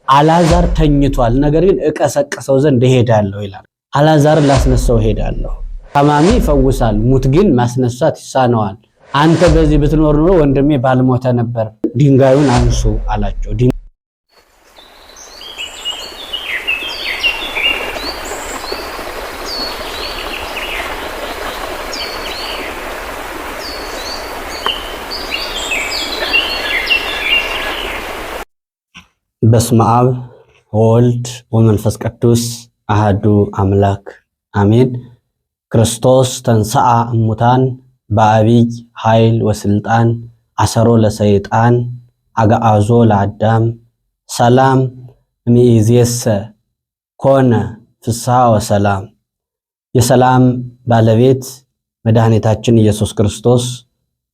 አልዓዛር ተኝቷል፣ ነገር ግን እቀሰቅሰው ዘንድ እሄዳለሁ ይላል። አልዓዛር ላስነሳው እሄዳለሁ። ታማሚ ይፈውሳል፣ ሙት ግን ማስነሳት ይሳነዋል። አንተ በዚህ ብትኖር ኖሮ ወንድሜ ባልሞተ ነበር። ድንጋዩን አንሱ አላቸው። በስመ አብ ወወልድ ወመንፈስ ቅዱስ አሐዱ አምላክ አሜን። ክርስቶስ ተንሥአ እሙታን በዐቢይ ኃይል ወስልጣን አሰሮ ለሰይጣን አግዓዞ ለአዳም ሰላም እምይእዜሰ ኮነ ፍስሐ ወሰላም። የሰላም ባለቤት መድኃኒታችን ኢየሱስ ክርስቶስ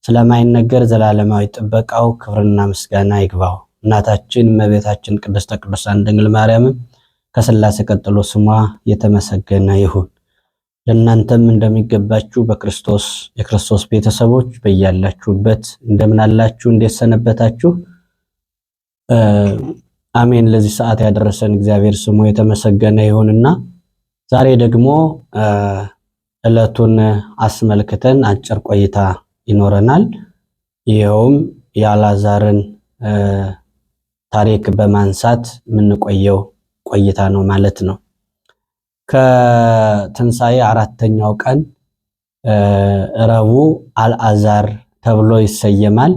ስለማይነገር ዘላለማዊ ጥበቃው ክብርና ምስጋና ይግባው። እናታችን እመቤታችን ቅድስተ ቅዱሳን ድንግል ማርያምም ከሥላሴ ቀጥሎ ስሟ የተመሰገነ ይሁን። ለእናንተም እንደሚገባችሁ በክርስቶስ የክርስቶስ ቤተሰቦች በያላችሁበት እንደምን አላችሁ? እንዴት ሰነበታችሁ? አሜን። ለዚህ ሰዓት ያደረሰን እግዚአብሔር ስሙ የተመሰገነ ይሁንና ዛሬ ደግሞ ዕለቱን አስመልክተን አጭር ቆይታ ይኖረናል። ይኸውም የአልዓዛርን ታሪክ በማንሳት የምንቆየው ቆይታ ነው ማለት ነው። ከትንሣኤ አራተኛው ቀን ረቡዕ አልዓዛር ተብሎ ይሰየማል፣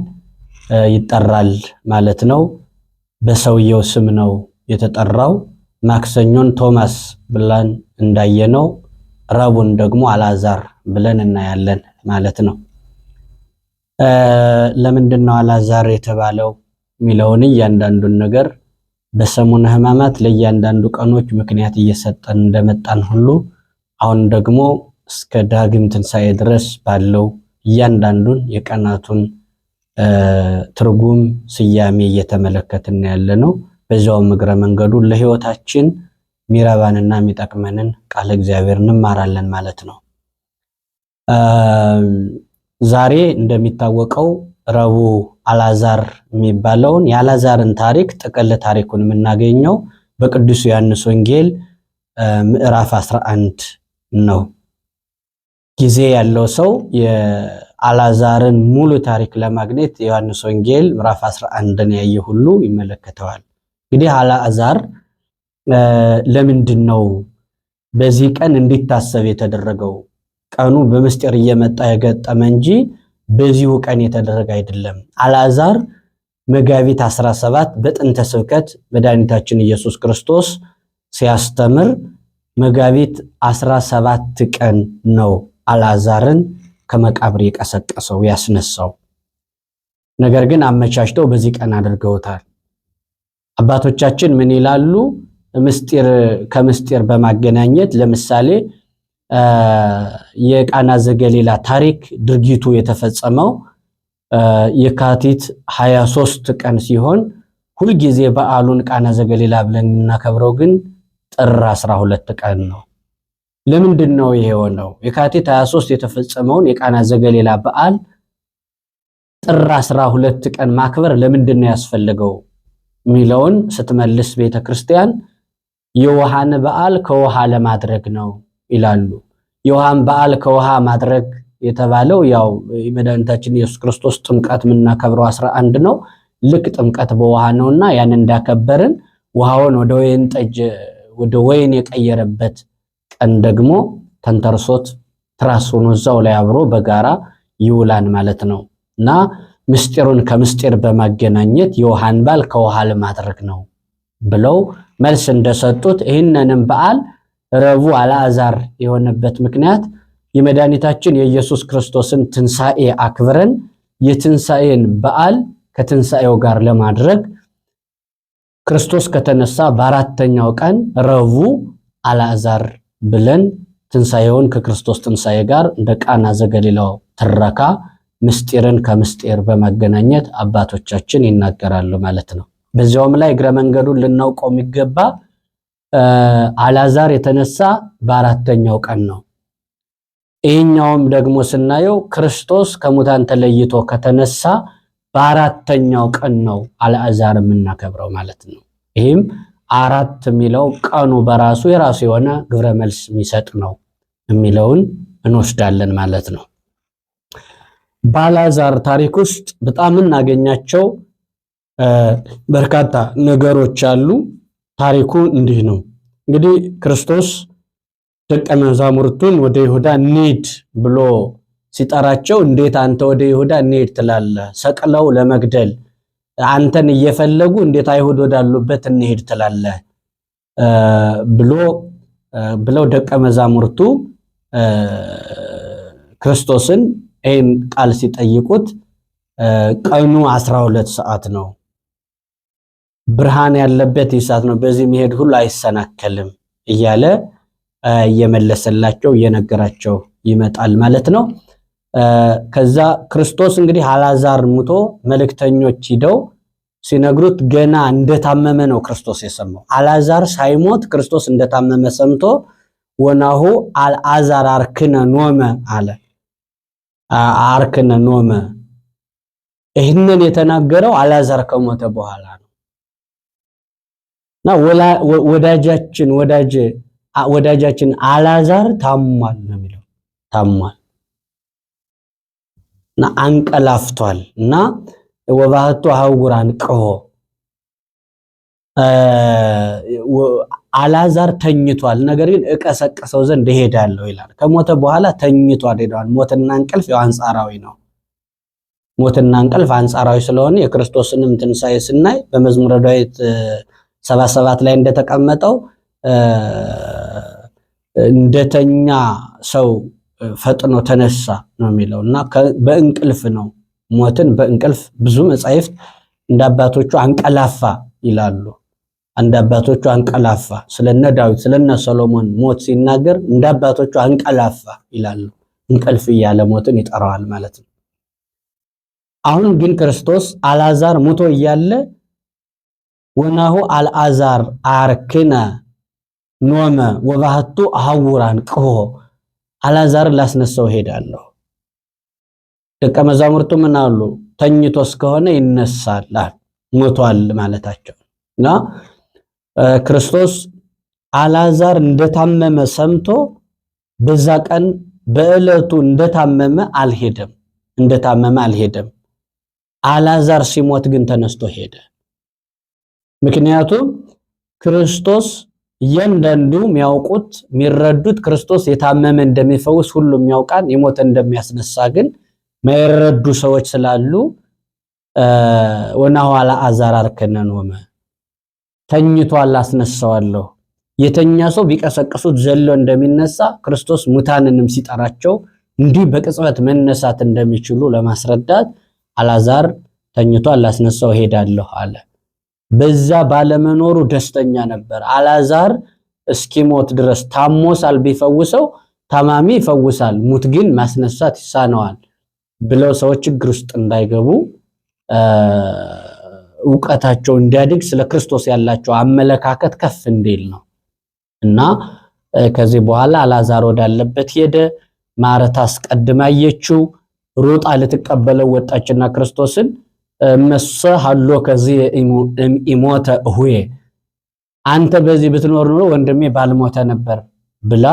ይጠራል ማለት ነው። በሰውየው ስም ነው የተጠራው። ማክሰኞን ቶማስ ብለን እንዳየነው ረቡዕን ደግሞ አልዓዛር ብለን እናያለን ማለት ነው። ለምንድን ነው አልዓዛር የተባለው የሚለውን እያንዳንዱን ነገር በሰሙነ ሕማማት ለእያንዳንዱ ቀኖች ምክንያት እየሰጠን እንደመጣን ሁሉ አሁን ደግሞ እስከ ዳግም ትንሣኤ ድረስ ባለው እያንዳንዱን የቀናቱን ትርጉም ስያሜ እየተመለከትን ያለ ነው። በዚያውም እግረ መንገዱ ለሕይወታችን ሚረባንና የሚጠቅመንን ቃለ እግዚአብሔር እንማራለን ማለት ነው። ዛሬ እንደሚታወቀው ረቡዕ አልዓዛር የሚባለውን የአልዓዛርን ታሪክ ጥቅል ታሪኩን የምናገኘው በቅዱስ ዮሐንስ ወንጌል ምዕራፍ 11 ነው። ጊዜ ያለው ሰው የአልዓዛርን ሙሉ ታሪክ ለማግኘት የዮሐንስ ወንጌል ምዕራፍ 11ን ያየ ሁሉ ይመለከተዋል። እንግዲህ አልዓዛር ለምንድን ነው በዚህ ቀን እንዲታሰብ የተደረገው? ቀኑ በምስጢር እየመጣ የገጠመ እንጂ በዚሁ ቀን የተደረገ አይደለም። አልዓዛር መጋቢት 17 በጥንተ ስብከት መድኃኒታችን ኢየሱስ ክርስቶስ ሲያስተምር መጋቢት 17 ቀን ነው አልዓዛርን ከመቃብር የቀሰቀሰው ያስነሳው። ነገር ግን አመቻችተው በዚህ ቀን አድርገውታል። አባቶቻችን ምን ይላሉ? ከምስጢር በማገናኘት ለምሳሌ የቃና ዘገሊላ ታሪክ ድርጊቱ የተፈጸመው የካቲት 23 ቀን ሲሆን ሁልጊዜ በዓሉን ቃና ዘገሊላ ብለን የምናከብረው ግን ጥር 12 ቀን ነው። ለምንድን ነው ይሄ የሆነው? የካቲት 23 የተፈጸመውን የቃና ዘገሊላ በዓል ጥር 12 ቀን ማክበር ለምንድን ነው ያስፈልገው የሚለውን ስትመልስ ቤተክርስቲያን የውሃን በዓል ከውሃ ለማድረግ ነው ይላሉ። የውሃን በዓል ከውሃ ማድረግ የተባለው ያው የመድኃኒታችን ኢየሱስ ክርስቶስ ጥምቀት የምናከብረው 11 ነው። ልክ ጥምቀት በውሃ ነውና ያን እንዳከበርን ውሃውን ወደ ወይን የቀየረበት ቀን ደግሞ ተንተርሶት ትራስ ሆኖ እዛው ላይ አብሮ በጋራ ይውላን ማለት ነው። እና ምስጢሩን ከምስጢር በማገናኘት የውሃን በዓል ከውሃ ለማድረግ ነው ብለው መልስ እንደሰጡት ይህንንም በዓል ረቡዕ አልዓዛር የሆነበት ምክንያት የመድኃኒታችን የኢየሱስ ክርስቶስን ትንሣኤ አክብረን የትንሣኤን በዓል ከትንሣኤው ጋር ለማድረግ ክርስቶስ ከተነሳ በአራተኛው ቀን ረቡዕ አልዓዛር ብለን ትንሣኤውን ከክርስቶስ ትንሣኤ ጋር እንደ ቃና ዘገሊላው ትረካ ምስጢርን ከምስጢር በማገናኘት አባቶቻችን ይናገራሉ ማለት ነው። በዚያውም ላይ እግረ መንገዱን ልናውቀው የሚገባ አልዓዛር የተነሳ በአራተኛው ቀን ነው። ይህኛውም ደግሞ ስናየው ክርስቶስ ከሙታን ተለይቶ ከተነሳ በአራተኛው ቀን ነው አልዓዛር የምናከብረው ማለት ነው። ይህም 4 የሚለው ቀኑ በራሱ የራሱ የሆነ ግብረ መልስ የሚሰጥ ነው የሚለውን እንወስዳለን ማለት ነው። በአልዓዛር ታሪክ ውስጥ በጣም እናገኛቸው በርካታ ነገሮች አሉ። ታሪኩ እንዲህ ነው። እንግዲህ ክርስቶስ ደቀ መዛሙርቱን ወደ ይሁዳ እንሂድ ብሎ ሲጠራቸው እንዴት አንተ ወደ ይሁዳ እንሂድ ትላለህ? ሰቅለው ለመግደል አንተን እየፈለጉ እንዴት አይሁድ ወዳሉበት እንሂድ ትላለህ? ብለው ደቀ መዛሙርቱ ክርስቶስን ይህን ቃል ሲጠይቁት ቀኑ 12 ሰዓት ነው፣ ብርሃን ያለበት ሰዓት ነው፣ በዚህ መሄድ ሁሉ አይሰናከልም እያለ እየመለሰላቸው እየነገራቸው ይመጣል ማለት ነው። ከዛ ክርስቶስ እንግዲህ አልዓዛር ሙቶ መልእክተኞች ሂደው ሲነግሩት ገና እንደታመመ ነው ክርስቶስ የሰማው። አልዓዛር ሳይሞት ክርስቶስ እንደታመመ ሰምቶ ወናሁ አልዓዛር አርክነ ኖመ አለ። አርክነ ኖመ ይህንን የተናገረው አልዓዛር ከሞተ በኋላ ነው። እና ወዳጃችን አልዓዛር ታሟል ነው የሚለው። ታሟል እና አንቀላፍቷል እና ወባህቱ ሐውራን ቀሆ አልዓዛር ተኝቷል፣ ነገር ግን እቀሰቀሰው ዘንድ እሄዳለሁ ይላል። ከሞተ በኋላ ተኝቷል ሄዷል። ሞትና እንቅልፍ ያው አንጻራዊ ነው። ሞትና እንቅልፍ አንጻራዊ ስለሆነ የክርስቶስንም ትንሣኤ ስናይ በመዝሙረ ዳዊት 77 ላይ እንደተቀመጠው እንደተኛ ሰው ፈጥኖ ተነሳ ነው የሚለው እና በእንቅልፍ ነው። ሞትን በእንቅልፍ ብዙ መጻሕፍት እንደ አባቶቹ አንቀላፋ ይላሉ። እንደ አባቶቹ አንቀላፋ ስለነ ዳዊት ስለነ ሰሎሞን ሞት ሲናገር እንደ አባቶቹ አንቀላፋ ይላሉ። እንቅልፍ እያለ ሞትን ይጠራዋል ማለት ነው። አሁን ግን ክርስቶስ አልዓዛር ሙቶ እያለ ወናሁ አልዓዛር አርክነ ኖመ ወባህቱ ሐውራን ቅሆ አልዓዛር ላስነሳው ሄዳለሁ። ደቀ መዛሙርቱ ምን አሉ? ተኝቶስ ከሆነ ይነሳል፣ ሞቷል ማለታቸው እና ክርስቶስ አልዓዛር እንደታመመ ሰምቶ በዛ ቀን በዕለቱ እንደታመመ አልሄደም። አልዓዛር ሲሞት ግን ተነስቶ ሄደ። ምክንያቱም ክርስቶስ እያንዳንዱ የሚያውቁት የሚረዱት ክርስቶስ የታመመ እንደሚፈውስ ሁሉም ያውቃል። የሞተ እንደሚያስነሳ ግን ማይረዱ ሰዎች ስላሉ ወናሁ አልዓዛር አርክነ ኖመ ተኝቷል አስነሳዋለሁ። የተኛ ሰው ቢቀሰቅሱት ዘሎ እንደሚነሳ ክርስቶስ ሙታንንም ሲጠራቸው እንዲህ በቅጽበት መነሳት እንደሚችሉ ለማስረዳት አልዓዛር ተኝቷል ላስነሳው ሄዳለሁ አለ። በዛ ባለመኖሩ ደስተኛ ነበር። አልዓዛር እስኪሞት ድረስ ታሞሳል፣ ቢፈውሰው ታማሚ ይፈውሳል፣ ሙት ግን ማስነሳት ይሳነዋል ብለው ሰዎች ችግር ውስጥ እንዳይገቡ ዕውቀታቸው እንዲያድግ ስለ ክርስቶስ ያላቸው አመለካከት ከፍ እንዲል ነው እና ከዚህ በኋላ አልዓዛር ወዳለበት ሄደ። ማርታ አስቀድማ አየችው፣ ሩጣ ልትቀበለው ወጣችና ክርስቶስን መሰ ሀሎ ከዚህ ኢሞተ እሁዬ አንተ በዚህ ብትኖር ኖሮ ወንድሜ ባልሞተ ነበር ብላ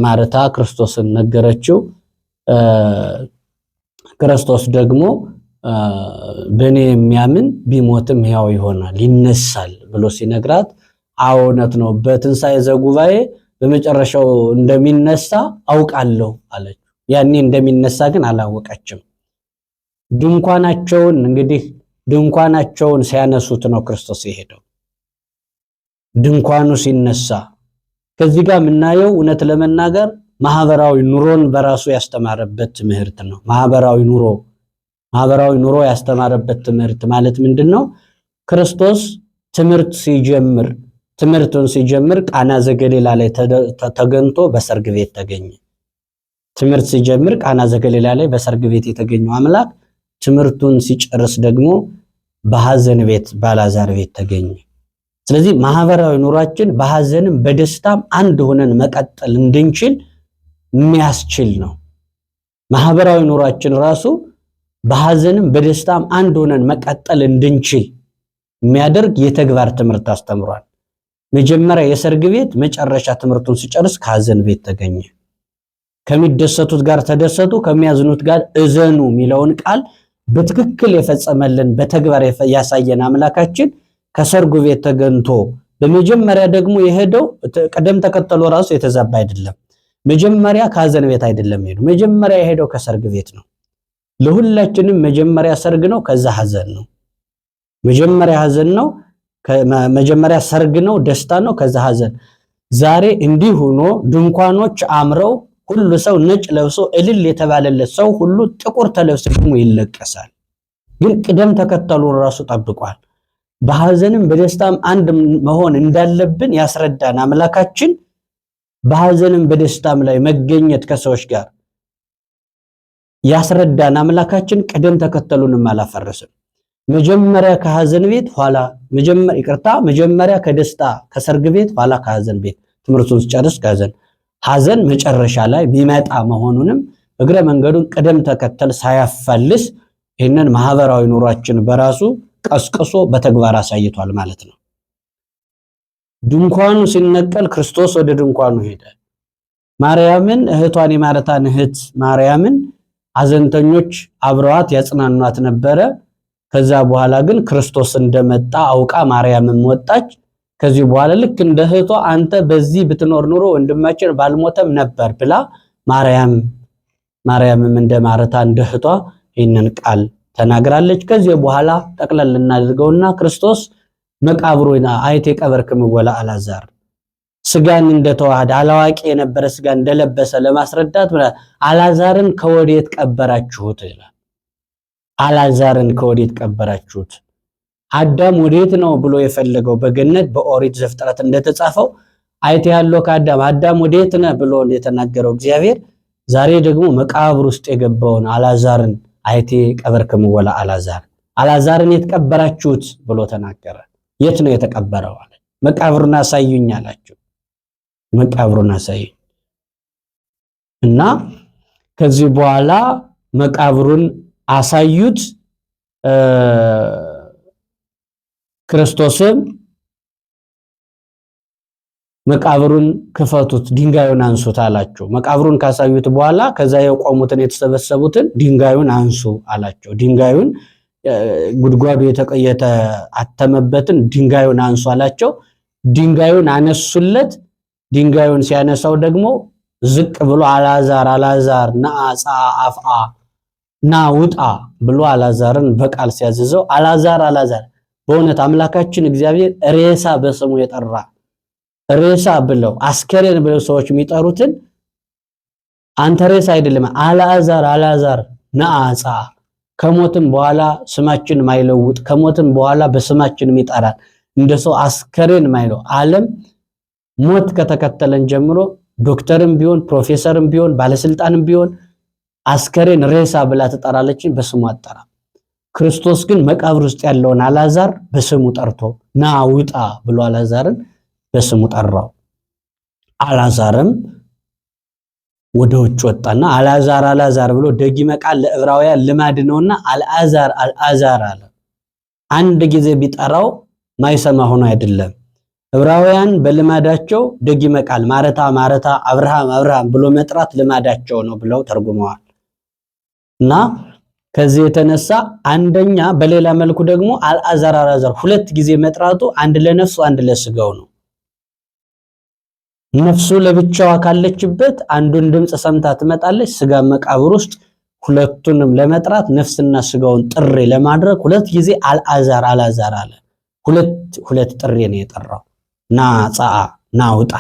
ማርታ ክርስቶስን ነገረችው። ክርስቶስ ደግሞ በእኔ የሚያምን ቢሞትም ሕያው ይሆናል ይነሳል ብሎ ሲነግራት እውነት ነው፣ በትንሣኤ ዘጉባኤ በመጨረሻው እንደሚነሳ አውቃለሁ አለች። ያኔ እንደሚነሳ ግን አላወቀችም። ድንኳናቸውን ሲያነሱት ነው ክርስቶስ የሄደው። ድንኳኑ ሲነሳ ከዚህ ጋር የምናየው እውነት ለመናገር ማህበራዊ ኑሮን በራሱ ያስተማረበት ትምህርት ነው። ማህበራዊ ኑሮ ያስተማረበት ትምህርት ማለት ምንድነው? ክርስቶስ ትምህርቱን ሲጀምር ቃና ዘገሊላ ላይ ተገኝቶ በሰርግ ቤት ተገኘ። ትምህርት ሲጀምር ቃና ዘገሊላ ላይ በሰርግ ቤት የተገኘው አምላክ ትምህርቱን ሲጨርስ ደግሞ በሐዘን ቤት በአልዓዛር ቤት ተገኘ። ስለዚህ ማህበራዊ ኑሯችን በሐዘንም በደስታም አንድ ሆነን መቀጠል እንድንችል የሚያስችል ነው። ማህበራዊ ኑሯችን ራሱ በሐዘንም በደስታም አንድ ሆነን መቀጠል እንድንችል የሚያደርግ የተግባር ትምህርት አስተምሯል። መጀመሪያ የሰርግ ቤት፣ መጨረሻ ትምህርቱን ሲጨርስ ከሐዘን ቤት ተገኘ። ከሚደሰቱት ጋር ተደሰቱ፣ ከሚያዝኑት ጋር እዘኑ የሚለውን ቃል በትክክል የፈጸመልን በተግባር ያሳየን አምላካችን ከሰርጉ ቤት ተገኝቶ በመጀመሪያ ደግሞ የሄደው ቀደም ተከተሎ ራሱ የተዛባ አይደለም። መጀመሪያ ከሐዘን ቤት አይደለም ሄዱ፣ መጀመሪያ የሄደው ከሰርግ ቤት ነው። ለሁላችንም መጀመሪያ ሰርግ ነው፣ ከዛ ሐዘን ነው። መጀመሪያ ሐዘን ነው፣ መጀመሪያ ሰርግ ነው፣ ደስታ ነው፣ ከዛ ሐዘን። ዛሬ እንዲህ ሆኖ ድንኳኖች አምረው ሁሉ ሰው ነጭ ለብሶ እልል የተባለለት ሰው ሁሉ ጥቁር ተለብሶ ደግሞ ይለቀሳል። ግን ቅደም ተከተሉን ራሱ ጠብቋል። በሐዘንም በደስታም አንድ መሆን እንዳለብን ያስረዳን አምላካችን በሐዘንም በደስታም ላይ መገኘት ከሰዎች ጋር ያስረዳን አምላካችን ቅደም ተከተሉንም አላፈረሰም። መጀመሪያ ከሐዘን ቤት ኋላ መጀመሪያ ከደስታ ከሰርግ ቤት ኋላ ከሐዘን ቤት ትምህርቱን ሲጨርስ ሐዘን መጨረሻ ላይ ቢመጣ መሆኑንም እግረ መንገዱን ቅደም ተከተል ሳያፋልስ ይህንን ማህበራዊ ኑሯችን በራሱ ቀስቅሶ በተግባር አሳይቷል ማለት ነው። ድንኳኑ ሲነቀል ክርስቶስ ወደ ድንኳኑ ሄደ። ማርያምን እህቷን የማርታን እህት ማርያምን ሐዘንተኞች አብረዋት ያጽናኗት ነበረ። ከዛ በኋላ ግን ክርስቶስ እንደመጣ አውቃ ማርያምም ወጣች። ከዚህ በኋላ ልክ እንደ እህቷ አንተ በዚህ ብትኖር ኑሮ ወንድማችን ባልሞተም ነበር ብላ ማርያምም እንደ ማርታ እንደ እህቷ ይህንን ቃል ተናግራለች። ከዚህ በኋላ ጠቅለል እናድርገውና ክርስቶስ መቃብሩና አይቴ ቀበርክም ወላ አልዓዛር ስጋን እንደተዋሃደ አላዋቂ የነበረ ስጋን እንደለበሰ ለማስረዳት አልዓዛርን ከወዴት ቀበራችሁት ይላል። አልዓዛርን ከወዴት ቀበራችሁት? አዳም ወዴት ነው ብሎ የፈለገው በገነት በኦሪት ዘፍጥረት እንደተጻፈው አይቴ ያለው አዳም ወዴት ነህ ብሎ የተናገረው እግዚአብሔር ዛሬ ደግሞ መቃብር ውስጥ የገባውን አልዓዛርን አይቴ ቀበርክም ወላ አልዓዛርን የት ቀበራችሁት ብሎ ተናገረ። የት ነው የተቀበረው አለ። መቃብሩን አሳዩኝ አላቸው። መቃብሩን አሳዩኝ እና ከዚህ በኋላ መቃብሩን አሳዩት። ክርስቶስም መቃብሩን ክፈቱት፣ ድንጋዩን አንሱት አላቸው። መቃብሩን ካሳዩት በኋላ ከዛ የቆሙትን የተሰበሰቡትን ድንጋዩን አንሱ አላቸው። ድንጋዩን ጉድጓዱ የተአተመበትን ድንጋዩን አንሱ አላቸው። ድንጋዩን አነሱለት። ድንጋዩን ሲያነሳው ደግሞ ዝቅ ብሎ አልዓዛር ነአጻ አፍአ ና ውጣ ብሎ አልዓዛርን በቃል ሲያዝዘው አልዓዛር በእውነት አምላካችን እግዚአብሔር ሬሳ በስሙ የጠራ ሬሳ ብለው አስከሬን ብለው ሰዎች የሚጠሩትን አንተ ሬሳ አይደለም አልዓዛር ነአጻ ከሞትም በኋላ ስማችን ማይለውጥ ከሞትም በኋላ በስማችን የሚጠራን እንደሰው አስከሬን ማይለው ዓለም ሞት ከተከተለን ጀምሮ ዶክተርም ቢሆን ፕሮፌሰርም ቢሆን ባለስልጣንም ቢሆን አስከሬን ሬሳ ብላ ተጠራለች፣ በስሙ አጠራ። ክርስቶስ ግን መቃብር ውስጥ ያለውን አልዓዛር በስሙ ጠርቶ ና ውጣ ብሎ አልዓዛርን በስሙ ጠራው። አልዓዛርም ወደ ውጭ ወጣና አልዓዛር ብሎ ደጊመ ቃል ለዕብራውያን ልማድ ነውና አልዓዛር አለ። አንድ ጊዜ ቢጠራው ማይሰማ ሆኖ አይደለም። ዕብራውያን በልማዳቸው ደጊመ ቃል ማረታ አብርሃም ብሎ መጥራት ልማዳቸው ነው ብለው ተርጉመዋል። እና ከዚህ የተነሳ አንደኛ በሌላ መልኩ ደግሞ አልዓዛር ሁለት ጊዜ መጥራቱ አንድ ለነፍሱ አንድ ለስጋው ነው። ነፍሱ ለብቻዋ ካለችበት አንዱን ድምጽ ሰምታ ትመጣለች። ስጋ መቃብር ውስጥ ሁለቱንም ለመጥራት ነፍስና ስጋውን ጥሪ ለማድረግ ሁለት ጊዜ አልዓዛር አለ። ሁለት ጥሪ ነው የጠራው። ና ጻአ ና ውጣ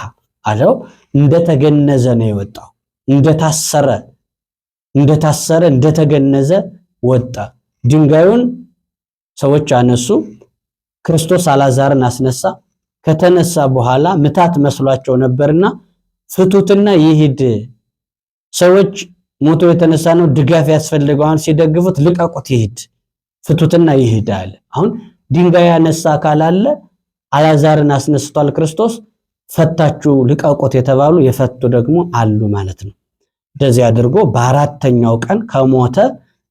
አለው። እንደተገነዘ ነው የወጣው። እንደታሰረ እንደተገነዘ ወጣ። ድንጋዩን ሰዎች አነሱ። ክርስቶስ አልዓዛርን አስነሳ። ከተነሳ በኋላ ምታት መስሏቸው ነበርና ፍቱትና ይሂድ፣ ሰዎች ሞቶ የተነሳ ነው ድጋፍ ያስፈልገዋል፣ ሲደግፉት ልቀቁት፣ ይሂድ፣ ፍቱትና ይሂድ አለ። አሁን ድንጋይ ያነሳ አካል አለ፣ አልዓዛርን አስነስቷል ክርስቶስ። ፈታችሁ ልቀቁት የተባሉ የፈቱ ደግሞ አሉ ማለት ነው። እንደዚህ አድርጎ በአራተኛው ቀን ከሞተ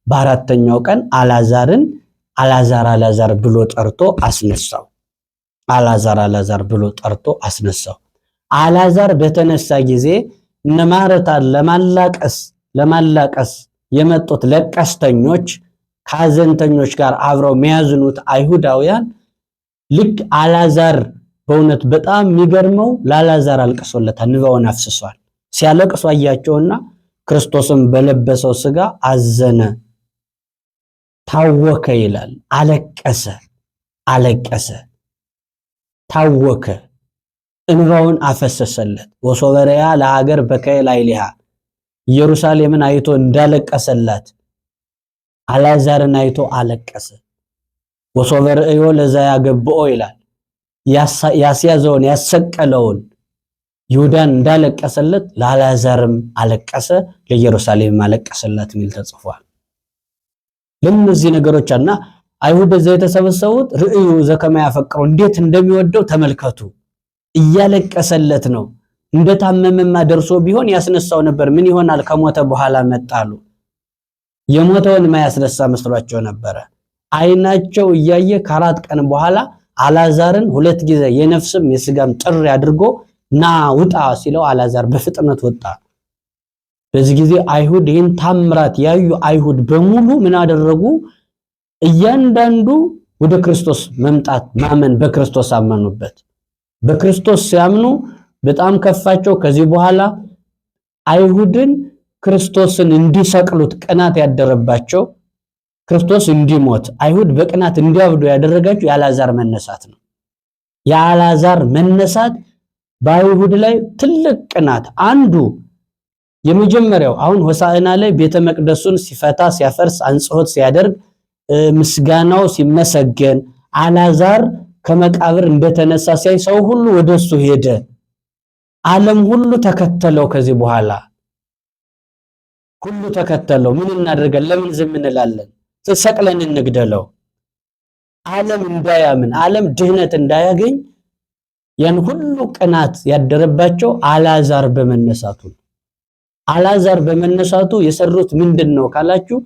በአራተኛው ቀን አልዓዛር ብሎ ጠርቶ አስነሳው። አልዓዛር ብሎ ጠርቶ አስነሳው። አልዓዛር በተነሳ ጊዜ እነ ማርታን ለማላቀስ የመጡት ለቀስተኞች ከሐዘንተኞች ጋር አብረው የሚያዝኑት አይሁዳውያን ልክ አልዓዛር በእውነት በጣም የሚገርመው ለአልዓዛር አልቅሶለታል፣ እንባውን አፍስሷል። ሲያለቅሱ አያቸውና ክርስቶስም በለበሰው ሥጋ አዘነ፣ ታወከ ይላል። አለቀሰ፣ ታወከ፣ እንባውን አፈሰሰለት። ወሶበሪያ ለሀገር በከይል አይሊሃ ኢየሩሳሌምን አይቶ እንዳለቀሰላት አልዓዛርን አይቶ አለቀሰ። ወሶበርዮ ለዛ ያገብኦ ይላል። ያስያዘውን ያሰቀለውን ይሁዳን እንዳለቀሰለት ለአልዓዛርም አለቀሰ፣ ለኢየሩሳሌም አለቀሰላት የሚል ተጽፏል። ለእነዚህ ነገሮች እና አይሁድ እዛ የተሰበሰቡት ርእዩ ዘከማ ያፈቅረው እንዴት እንደሚወደው ተመልከቱ። እያለቀሰለት ነው። እንደታመመማ ደርሶ ቢሆን ያስነሳው ነበር። ምን ይሆናል ከሞተ በኋላ መጣሉ። የሞተውን ማያስነሳ መስሏቸው ነበረ። አይናቸው እያየ ከ4 ቀን በኋላ አልዓዛርን 2 ጊዜ የነፍስም የስጋም ጥሪ አድርጎ ና ውጣ ሲለው አልዓዛር በፍጥነት ወጣ። በዚህ ጊዜ አይሁድ ይህን ታምራት ያዩ አይሁድ በሙሉ ምን አደረጉ? እያንዳንዱ ወደ ክርስቶስ መምጣት ማመን፣ በክርስቶስ አመኑበት። በክርስቶስ ሲያምኑ በጣም ከፋቸው። ከዚህ በኋላ አይሁድን ክርስቶስን እንዲሰቅሉት ቅናት ያደረባቸው፣ ክርስቶስ እንዲሞት አይሁድ በቅናት እንዲያብዱ ያደረጋቸው የአልዓዛር መነሳት ነው። የአልዓዛር መነሳት በአይሁድ ላይ ትልቅ ቅናት አንዱ የመጀመሪያው አሁን ሆሳዕና ላይ ቤተ መቅደሱን ሲፈታ ሲያፈርስ አንጽሖት ሲያደርግ ምስጋናው ሲመሰገን አልዓዛር ከመቃብር እንደተነሳ ሲያይ ሰው ሁሉ ወደሱ ሄደ። ዓለም ሁሉ ተከተለው። ከዚህ በኋላ ሁሉ ተከተለው። ምን እናደርጋለን? ለምን ዝም እንላለን? ተሰቅለን እንግደለው። ዓለም እንዳያምን፣ ዓለም ድህነት እንዳያገኝ ያን ሁሉ ቅናት ያደረባቸው አልዓዛር በመነሳቱ። አልዓዛር በመነሳቱ የሰሩት ምንድነው ካላችሁ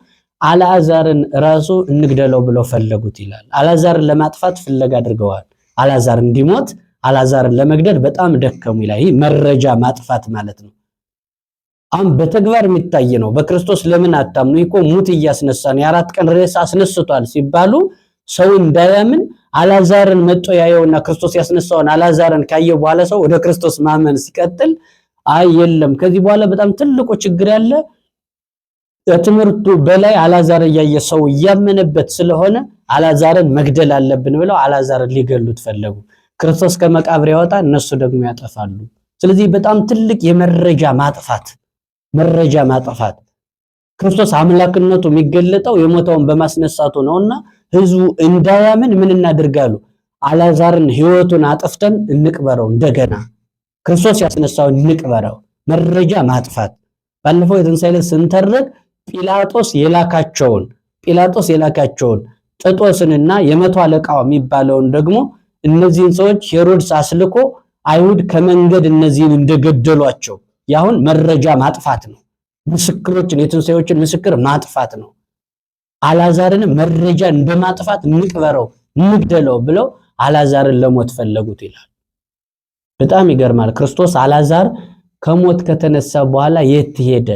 አልዓዛርን ራሱ እንግደለው ብለው ፈለጉት ይላል። አልዓዛርን ለማጥፋት ፍለጋ አድርገዋል። አልዓዛር እንዲሞት አልዓዛርን ለመግደል በጣም ደከሙ ይላል። ይህ መረጃ ማጥፋት ማለት ነው። አሁን በተግባር የሚታይ ነው። በክርስቶስ ለምን አታምኑ? እኮ ሙት እያስነሳን የ4 ቀን ሬሳ አስነስቷል ሲባሉ ሰው እንዳያምን አልዓዛርን መጥቶ ያየውና ክርስቶስ ያስነሳውን አልዓዛርን ካየ በኋላ ሰው ወደ ክርስቶስ ማመን ሲቀጥል አይ የለም ከዚህ በኋላ በጣም ትልቁ ችግር ያለ ትምህርቱ በላይ አልዓዛር እያየ ሰው እያመነበት ስለሆነ አልዓዛርን መግደል አለብን ብለው አልዓዛርን ሊገሉት ፈለጉ። ክርስቶስ ከመቃብር ያወጣ፣ እነሱ ደግሞ ያጠፋሉ። ስለዚህ በጣም ትልቅ የመረጃ ማጥፋት ክርስቶስ አምላክነቱ የሚገለጠው የሞተውን በማስነሳቱ ነውና ህዝቡ እንዳያምን ምን እናደርጋሉ? አልዓዛርን ህይወቱን አጥፍተን እንቅበረው፣ እንደገና ክርስቶስ ያስነሳውን እንቅበረው። መረጃ ማጥፋት። ባለፈው የትንሣኤ ዕለት ስንተርክ ጲላጦስ የላካቸውን ጥጦስንና የመቶ አለቃው የሚባለውን ደግሞ እነዚህን ሰዎች ሄሮድስ አስልኮ አይሁድ ከመንገድ እነዚህን እንደገደሏቸው ያሁን መረጃ ማጥፋት ነው። ምስክሮችን የትንሣኤዎችን ምስክር ማጥፋት ነው። አልዓዛርን መረጃ እንደማጥፋት እንቅበረው፣ እንግደለው ብለው አልዓዛርን ለሞት ፈለጉት ይላል። በጣም ይገርማል። ክርስቶስ አልዓዛር ከሞት ከተነሳ በኋላ የት ሄደ?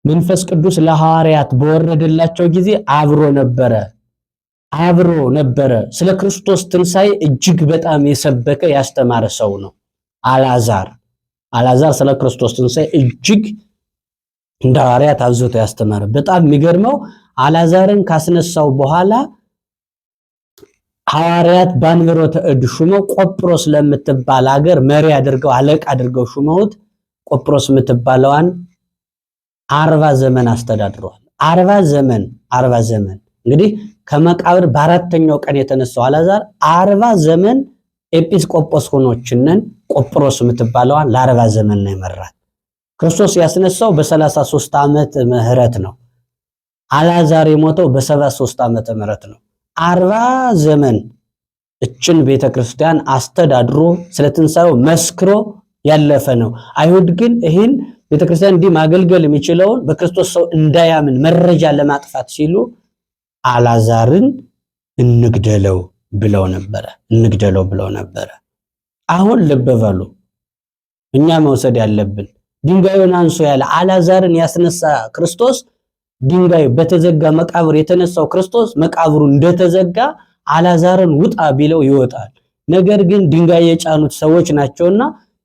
መንፈስ ቅዱስ ለሐዋርያት በወረደላቸው ጊዜ አብሮ ነበረ። ስለ ክርስቶስ ትንሣኤ እጅግ በጣም የሰበከ ያስተማረ ሰው ነው አልዓዛር ስለ ክርስቶስ ትንሣኤ እጅግ እንደ ሐዋርያት አብዝቶ ያስተማረ። በጣም የሚገርመው አልዓዛርን ካስነሳው በኋላ ሐዋርያት በአንብሮተ እድ ሹመው ቆጵሮስ ለምትባል ሀገር መሪ አድርገው አለቃ አድርገው ሹመውት ቆጵሮስ የምትባለዋን 40 ዘመን አስተዳድረዋል። 40 ዘመን እንግዲህ ከመቃብር በአራተኛው ቀን የተነሳው አልዓዛር 40 ዘመን ኤጲስቆጶስ ሆኖችነን ቆጵሮስ የምትባለዋን ለ40 ዘመን ነው የመራት። ክርስቶስ ያስነሳው በ33 ዓመት ምህረት ነው። አልዓዛር የሞተው በ73 ዓመተ ምህረት ነው። 40 ዘመን እችን ቤተክርስቲያን አስተዳድሮ ስለ ትንሣኤው መስክሮ ያለፈ ነው። አይሁድ ግን ይህን ቤተክርስቲያን እንዲህ ማገልገል የሚችለውን በክርስቶስ ሰው እንዳያምን መረጃ ለማጥፋት ሲሉ አልዓዛርን እንግደለው ብለው ነበረ፣ እንግደለው ብለው ነበረ። አሁን ልብ በሉ፣ እኛ መውሰድ ያለብን ድንጋዩን አንሶ ያለ አልዓዛርን ያስነሳ ክርስቶስ፣ ድንጋዩ በተዘጋ መቃብር የተነሳው ክርስቶስ መቃብሩ እንደተዘጋ አልዓዛርን ውጣ ቢለው ይወጣል። ነገር ግን ድንጋይ የጫኑት ሰዎች ናቸውና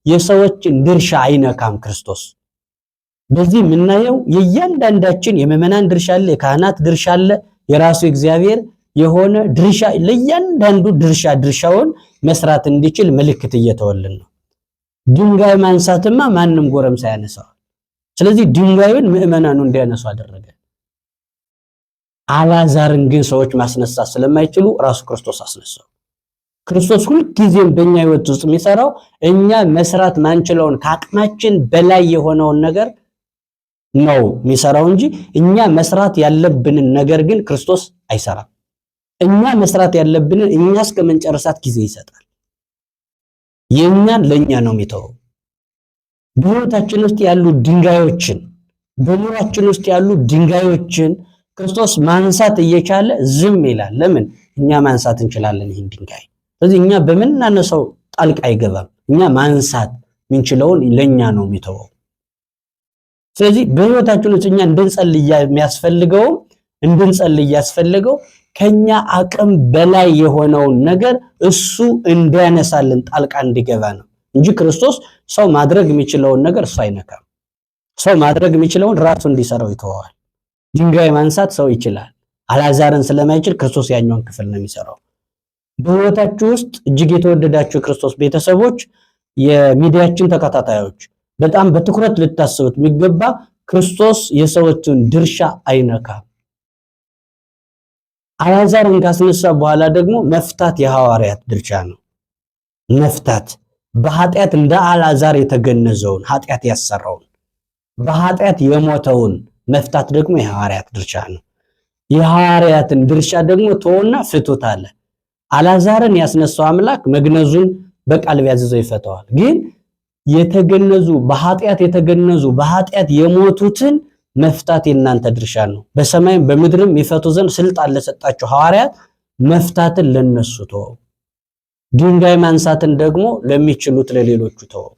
የሰዎችን ድርሻ አይነካም ክርስቶስ። በዚህ የምናየው የእያንዳንዳችን የምዕመናን ድርሻ አለ፣ የካህናት ድርሻ አለ፣ የራሱ እግዚአብሔር የሆነ ድርሻ፣ ለእያንዳንዱ ድርሻውን መስራት እንዲችል ምልክት እየተወልን ነው። ድንጋይ ማንሳትማ ማንም ጎረምሳ ያነሳዋል። ስለዚህ ድንጋዩን ምዕመናኑ እንዲያነሱ አደረገ። አልዓዛርን ግን ሰዎች ማስነሳት ስለማይችሉ ራሱ ክርስቶስ አስነሳው። ክርስቶስ ሁልጊዜም በእኛ ሕይወት ውስጥ የሚሰራው እኛ መስራት ማንችለውን ከአቅማችን በላይ የሆነውን ነገር ነው የሚሰራው እንጂ እኛ መስራት ያለብንን ነገር ግን ክርስቶስ አይሰራም። እኛ መስራት ያለብንን እኛ እስከመጨረሳት ጊዜ ይሰጣል። የኛን ለኛ ነው የሚተወው። በሕይወታችን ውስጥ ያሉ ድንጋዮችን፣ በኑሯችን ውስጥ ያሉ ድንጋዮችን ክርስቶስ ማንሳት እየቻለ ዝም ይላል። ለምን? እኛ ማንሳት እንችላለን ይህን ድንጋይ። ስለዚህ እኛ በምናነሳው ጣልቃ አይገባም። እኛ ማንሳት ምንችለውን ለኛ ነው የሚተወው። ስለዚህ በሕይወታችን ውስጥ እኛ እንድንጸልይ ያስፈልገው ከኛ አቅም በላይ የሆነውን ነገር እሱ እንዲያነሳልን ጣልቃ እንዲገባ ነው እንጂ ክርስቶስ ሰው ማድረግ የሚችለውን ነገር እሱ አይነካም። ሰው ማድረግ የሚችለውን ራሱ እንዲሰራው ይተዋል። ድንጋይ ማንሳት ሰው ይችላል። አልዓዛርን ስለማይችል ክርስቶስ ያኛውን ክፍል ነው የሚሰራው። በሕይወታችሁ ውስጥ እጅግ የተወደዳችሁ ክርስቶስ ቤተሰቦች፣ የሚዲያችን ተከታታዮች በጣም በትኩረት ልታስቡት የሚገባ ክርስቶስ የሰዎችን ድርሻ አይነካም። አልዓዛርን ካስነሳ በኋላ ደግሞ መፍታት የሐዋርያት ድርሻ ነው። መፍታት በኃጢአት እንደ አልዓዛር የተገነዘውን ኃጢአት ያሰራውን በኃጢአት የሞተውን መፍታት ደግሞ የሐዋርያት ድርሻ ነው። የሐዋርያትን ድርሻ ደግሞ ተወና ፍቱት አለ። አልዓዛርን ያስነሳው አምላክ መግነዙን በቃል ቢያዘዘው ይፈታዋል። ግን የተገነዙ በኃጢአት የሞቱትን መፍታት የእናንተ ድርሻ ነው። በሰማይም በምድርም ይፈቱ ዘንድ ስልጣን ለሰጣቸው ሐዋርያት መፍታትን ለነሱ ተወው። ድንጋይ ማንሳትን ደግሞ ለሚችሉት ለሌሎቹ ተወው።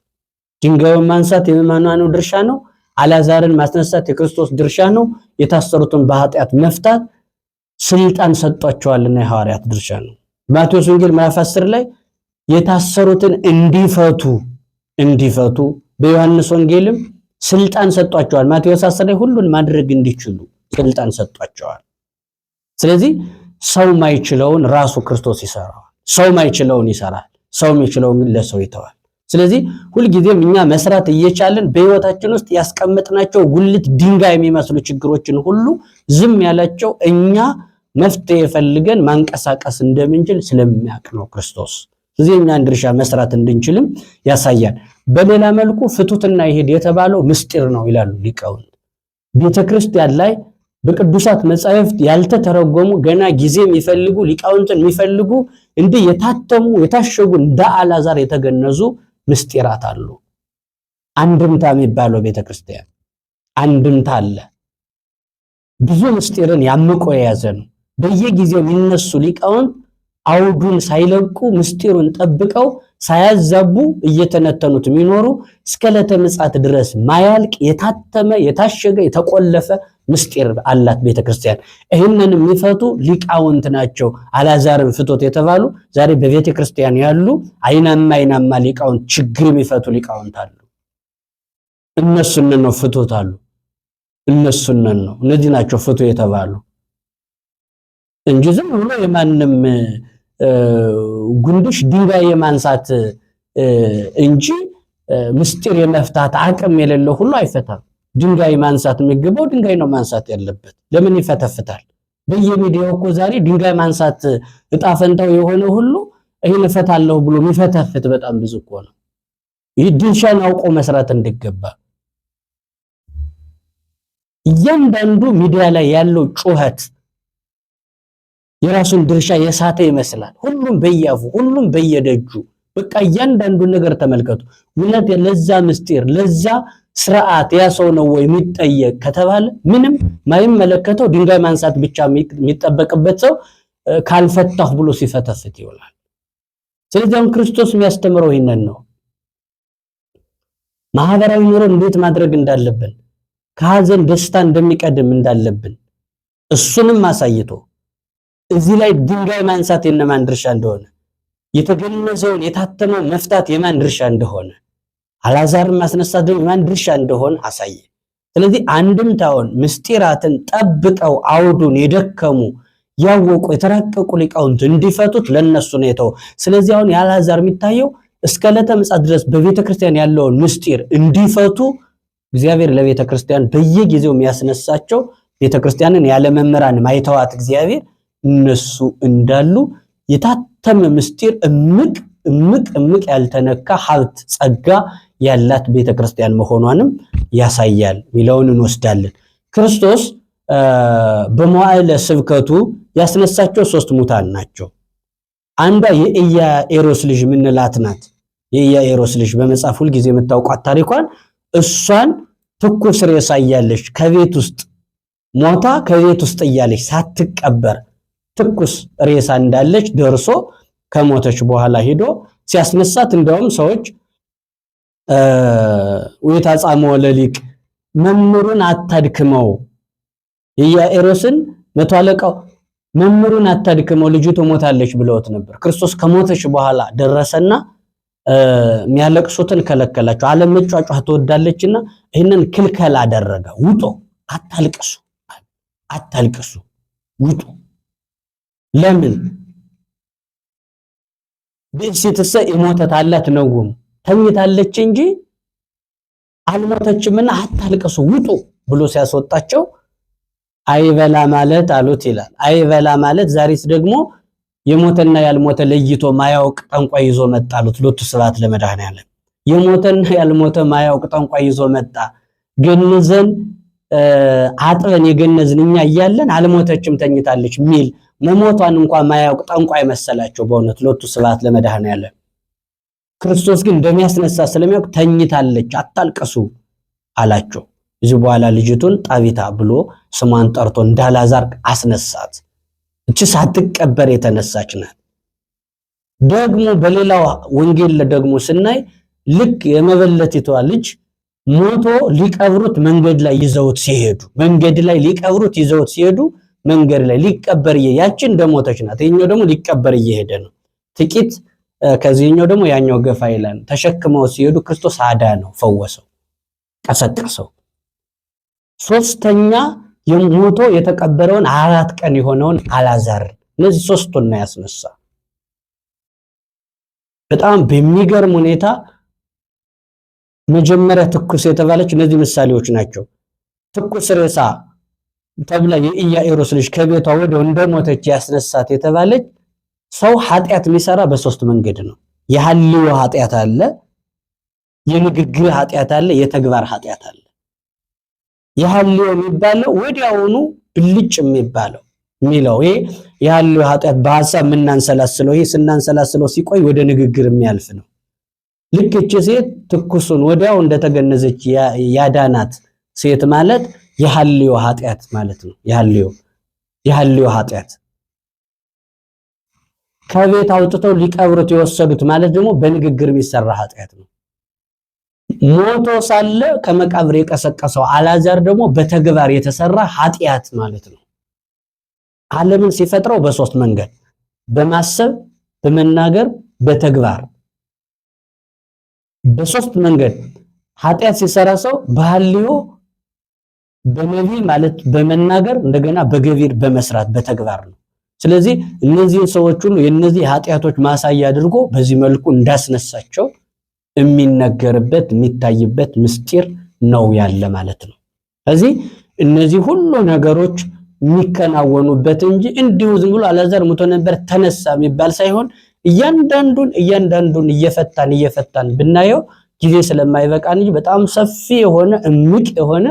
ድንጋዩን ማንሳት የምዕመናኑ ድርሻ ነው። አልዓዛርን ማስነሳት የክርስቶስ ድርሻ ነው። የታሰሩትን በኃጢአት መፍታት ስልጣን ሰጧቸዋልና የሐዋርያት ድርሻ ነው። ማቴዎስ ወንጌል ምዕራፍ 10 ላይ የታሰሩትን እንዲፈቱ በዮሐንስ ወንጌልም ስልጣን ሰጧቸዋል። ማቴዎስ 10 ላይ ሁሉን ማድረግ እንዲችሉ ስልጣን ሰጧቸዋል። ስለዚህ ሰው ማይችለውን ራሱ ክርስቶስ ይሰራል። ሰው ማይችለውን ይሰራል። ሰው የሚችለውን ግን ለሰው ይተዋል። ስለዚህ ሁልጊዜም እኛ መስራት እየቻልን በሕይወታችን ውስጥ ያስቀመጥናቸው ጉልት ድንጋይ የሚመስሉ ችግሮችን ሁሉ ዝም ያላቸው እኛ መፍትሄ ፈልገን ማንቀሳቀስ እንደምንችል ስለሚያውቅ ነው ክርስቶስ። ስለዚህ እኛን ድርሻ መስራት እንድንችልም ያሳያል። በሌላ መልኩ ፍቱትና ይሄድ የተባለው ምስጢር ነው ይላሉ ሊቃውንት። ቤተክርስቲያን ላይ በቅዱሳት መጻሕፍት ያልተተረጎሙ ገና ጊዜ የሚፈልጉ ሊቃውንትን የሚፈልጉ እንዲህ የታተሙ የታሸጉ እንደ አልዓዛር የተገነዙ ምስጢራት አሉ። አንድምታ የሚባለው ቤተክርስቲያን አንድምታ አለ። ብዙ ምስጢርን ያምቆ የያዘ ነው። በየጊዜው የሚነሱ ሊቃውንት አውዱን ሳይለቁ ምስጢሩን ጠብቀው ሳያዛቡ እየተነተኑት የሚኖሩ እስከ ዕለተ ምጽአት ድረስ ማያልቅ የታተመ የታሸገ የተቆለፈ ምስጢር አላት ቤተክርስቲያን። ይህንን የሚፈቱ ሊቃውንት ናቸው አልዓዛርን ፍቶት የተባሉ። ዛሬ በቤተክርስቲያን ያሉ አይናማ ሊቃውንት፣ ችግር የሚፈቱ ሊቃውንት አሉ። እነሱን ነው ፍቶት አሉ። እነሱን ነው እነዚህ ናቸው ፍቱ የተባሉ እንጂ ዝም ብሎ የማንም ጉንድሽ ድንጋይ የማንሳት እንጂ ምስጢር የመፍታት አቅም የሌለው ሁሉ አይፈታም። ድንጋይ ማንሳት የሚገባው ድንጋይ ነው ማንሳት ያለበት። ለምን ይፈተፍታል? በየሚዲያው እኮ ዛሬ ድንጋይ ማንሳት እጣ ፈንታው የሆነ ሁሉ ይሄን እፈታለሁ ብሎ የሚፈተፍት በጣም ብዙ እኮ ነው። ይህ ድርሻን አውቆ መስራት እንዲገባ እያንዳንዱ ሚዲያ ላይ ያለው ጩኸት የራሱን ድርሻ የሳተ ይመስላል። ሁሉም በየአፉ ሁሉም በየደጁ በቃ እያንዳንዱ ነገር ተመልከቱ። እውነት ለዛ ምስጢር ለዛ ስርዓት ያ ሰው ነው ወይ የሚጠየቅ ከተባለ ምንም ማይመለከተው ድንጋይ ማንሳት ብቻ የሚጠበቅበት ሰው ካልፈታሁ ብሎ ሲፈተፍት ይውላል። ስለዚህ አሁን ክርስቶስ የሚያስተምረው ይሄንን ነው። ማህበራዊ ኑሮ እንዴት ማድረግ እንዳለብን፣ ከሐዘን ደስታ እንደሚቀድም እንዳለብን እሱንም አሳይቶ እዚህ ላይ ድንጋይ ማንሳት የነማን ድርሻ እንደሆነ፣ የተገነዘውን የታተመው መፍታት የማን ድርሻ እንደሆነ፣ አልዓዛርን ማስነሳት ደግሞ የማን ድርሻ እንደሆነ አሳየ። ስለዚህ አንድምታውን ምስጢራትን ጠብቀው አውዱን የደከሙ ያወቁ የተራቀቁ ሊቃውንት እንዲፈቱት ለነሱ ነው የተው። ስለዚህ አሁን የአልዓዛር የሚታየው እስከ ዕለተ ምጽአት ድረስ በቤተ ክርስቲያን ያለውን ምስጢር እንዲፈቱ እግዚአብሔር ለቤተ ክርስቲያን በየጊዜው የሚያስነሳቸው ቤተ ክርስቲያንን ያለ መምህራን ማይተዋት እግዚአብሔር እነሱ እንዳሉ የታተመ ምስጢር እምቅ ያልተነካ ሀብት ጸጋ ያላት ቤተ ክርስቲያን መሆኗንም ያሳያል ሚለውን እንወስዳለን። ክርስቶስ በመዋዕለ ስብከቱ ያስነሳቸው 3 ሙታን ናቸው። አንዷ የኢያኢሮስ ልጅ ምንላት ናት። የኢያኢሮስ ልጅ በመጽሐፍ ሁሉ ጊዜ የምታውቋት ታሪኳን እሷን ትኩስ ሬሳ እያለች ከቤት ውስጥ ሞታ ከቤት ውስጥ እያለች ሳትቀበር ትኩስ ሬሳ እንዳለች ደርሶ ከሞተች በኋላ ሄዶ ሲያስነሳት እንደውም ሰዎች ወይታጻመው ለሊቅ መምህሩን አታድክመው፣ የኢያኢሮስን መቶ አለቃው መምህሩን አታድክመው ልጁ ትሞታለች ብለውት ነበር። ክርስቶስ ከሞተች በኋላ ደረሰና የሚያለቅሱትን ከለከላቸው። ዓለም መጫጫህ ትወዳለችና ይህንን ክልከል አደረገ። ውጡ፣ አታልቅሱ፣ ውጡ። ለምን ብእሲትሰ የሞተት አላት ነውም ተኝታለች እንጂ አልሞተችምና አታልቅሱ፣ ውጡ ብሎ ሲያስወጣቸው አይበላ ማለት አሉት ይላል። አይበላ ማለት ዛሬስ ደግሞ የሞተና ያልሞተ ለይቶ ማያውቅ ጠንቋይ ይዞ መጣ አሉት። ሎቱ ስብሐት ለመድኃኔዓለም። የሞተና ያልሞተ ማያውቅ ጠንቋይ ይዞ መጣ። ገንዘን አጥበን የገነዝን እኛ እያለን አልሞተችም ተኝታለች ሚል መሞቷን እንኳን ማያውቅ ጠንቋይ መሰላቸው። በእውነት ሎቱ ስብሐት ለመድኃኔዓለም። ክርስቶስ ግን እንደሚያስነሳ ስለሚያውቅ ተኝታለች አታልቅሱ አላቸው። እዚህ በኋላ ልጅቱን ጣቢታ ብሎ ስሟን ጠርቶ እንዳልዓዛር አስነሳት። እቺ ሳትቀበር የተነሳች ናት። ደግሞ በሌላው ወንጌል ደግሞ ስናይ ልክ የመበለቲቷ ልጅ ሞቶ ሊቀብሩት መንገድ ላይ ይዘውት ሲሄዱ መንገድ ላይ ሊቀበር ያቺ እንደሞተች ናት። ይሄኛው ደግሞ ሊቀበር እየሄደ ነው። ጥቂት ከዚህኛው ደግሞ ያኛው ገፋ ይላል። ተሸክመው ሲሄዱ ክርስቶስ አዳነው፣ ፈወሰው፣ ቀሰቀሰው። ሶስተኛ የሞቶ የተቀበረውን 4 ቀን የሆነውን አልዓዛር እነዚህ 3ቱን ነው ያስነሳ። በጣም በሚገርም ሁኔታ መጀመሪያ ትኩስ የተባለች እነዚህ ምሳሌዎች ናቸው። ትኩስ ሬሳ ተብላ የኢያኢሮስ ልጅ ከቤቷ ወዲያው እንደሞተች ያስነሳት የተባለች ሰው ኃጢአት የሚሰራ በ3 መንገድ ነው። የሐልዮ ኃጢአት አለ፣ የንግግር ኃጢአት አለ፣ የተግባር ኃጢአት አለ። የሐልዮ የሚባለው ወዲያውኑ ብልጭ የሚባለው ሚለው ይሄ የሐልዮ ኃጢአት በሐሳብ ምናንሰላስለው ይሄ ስናንሰላስለው ሲቆይ ወደ ንግግር የሚያልፍ ነው። ልክ እቺ ሴት ትኩሱን ወዲያው እንደተገነዘች ያዳናት ሴት ማለት የሐልዮ ኃጢአት ማለት ነው። የሐልዮ ኃጢአት ከቤት አውጥተው ሊቀብሩት የወሰዱት ማለት ደግሞ በንግግር የሚሰራ ኃጢአት ነው። ሞቶ ሳለ ከመቃብር የቀሰቀሰው አልዓዛር ደግሞ በተግባር የተሰራ ኃጢአት ማለት ነው። ዓለምን ሲፈጥረው በ3 መንገድ በማሰብ በመናገር በተግባር በ3 መንገድ ኃጢአት ሲሰራ ሰው በሐልዮ በነቢ ማለት በመናገር እንደገና በገቢር በመስራት በተግባር ነው። ስለዚህ እነዚህ ሰዎች ሁሉ የነዚህ ኃጢአቶች ማሳያ አድርጎ በዚህ መልኩ እንዳስነሳቸው የሚነገርበት የሚታይበት ምስጢር ነው ያለ ማለት ነው። ስለዚህ እነዚህ ሁሉ ነገሮች የሚከናወኑበት እንጂ እንዲሁ ዝም ብሎ አልዓዛር ሞቶ ነበር ተነሳ የሚባል ሳይሆን እያንዳንዱን እየፈታን ብናየው ጊዜ ስለማይበቃን እንጂ በጣም ሰፊ የሆነ እምቅ የሆነ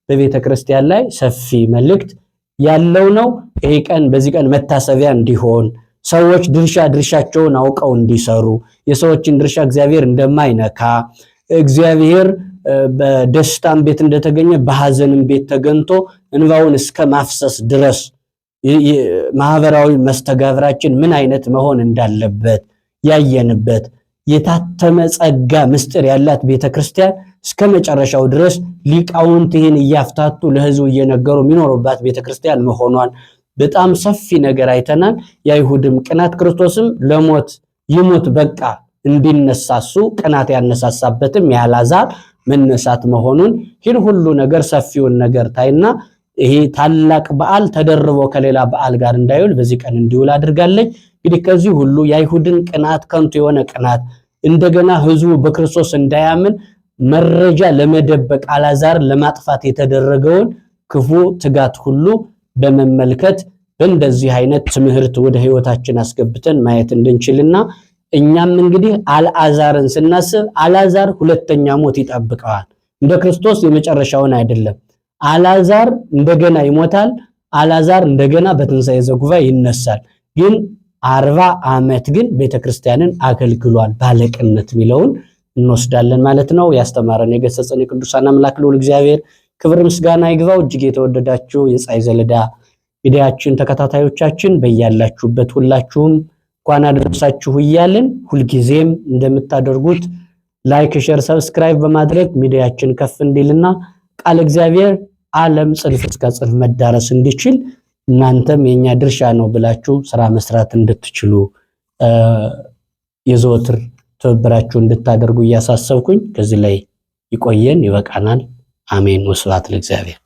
በቤተ ክርስቲያን ላይ ሰፊ መልእክት ያለው ነው። ይሄ ቀን በዚህ ቀን መታሰቢያ እንዲሆን ሰዎች ድርሻቸውን አውቀው እንዲሰሩ የሰዎችን ድርሻ እግዚአብሔር እንደማይነካ እግዚአብሔር በደስታም ቤት እንደተገኘ በሐዘንም ቤት ተገንቶ እንባውን እስከ ማፍሰስ ድረስ ማህበራዊ መስተጋብራችን ምን አይነት መሆን እንዳለበት ያየንበት የታተመ ጸጋ ምስጢር ያላት ቤተክርስቲያን እስከ መጨረሻው ድረስ ሊቃውንት ይህን እያፍታቱ ለህዝቡ እየነገሩ የሚኖሩባት ቤተክርስቲያን መሆኗን በጣም ሰፊ ነገር አይተናል። የአይሁድም ቅናት ክርስቶስም ለሞት ይሞት በቃ እንዲነሳሱ ቅናት ያነሳሳበትም የአልዓዛር መነሳት መሆኑን ይህን ሁሉ ነገር ሰፊውን ነገር ታይና ይሄ ታላቅ በዓል ተደርቦ ከሌላ በዓል ጋር እንዳይውል በዚህ ቀን እንዲውል አድርጋለች። እንግዲህ ከዚህ ሁሉ የአይሁድን ቅናት ከንቱ የሆነ ቅናት እንደገና ህዝቡ በክርስቶስ እንዳያምን መረጃ ለመደበቅ አልዓዛር ለማጥፋት የተደረገውን ክፉ ትጋት ሁሉ በመመልከት በእንደዚህ አይነት ትምህርት ወደ ህይወታችን አስገብተን ማየት እንድንችልና እኛም እንግዲህ አልዓዛርን ስናስብ አልዓዛር ሁለተኛ ሞት ይጠብቀዋል። እንደ ክርስቶስ የመጨረሻውን አይደለም። አልዓዛር እንደገና ይሞታል። አልዓዛር እንደገና በትንሣኤ ዘጉባኤ ይነሳል። ግን 40 ዓመት ግን ቤተክርስቲያንን አገልግሏል። ባለቅነት ሚለውን እንወስዳለን ማለት ነው። ያስተማረን የገሰጸን የቅዱሳን አምላክ ልዑል እግዚአብሔር ክብር ምስጋና ይግባው። እጅግ የተወደዳችሁ የፀሐይ ዘለዳ ሚዲያችን ተከታታዮቻችን በያላችሁበት ሁላችሁም እንኳን አደረሳችሁ እያልን ሁልጊዜም እንደምታደርጉት ላይክ፣ ሼር፣ ሰብስክራይብ በማድረግ ሚዲያችን ከፍ እንዲልና ቃል እግዚአብሔር ዓለም ጽንፍ እስከ ጽንፍ መዳረስ እንዲችል እናንተም የኛ ድርሻ ነው ብላችሁ ስራ መስራት እንድትችሉ የዘወትር ትብብራችሁ እንድታደርጉ እያሳሰብኩኝ ከዚህ ላይ ይቆየን። ይበቃናል። አሜን። ወስብሐት ለእግዚአብሔር።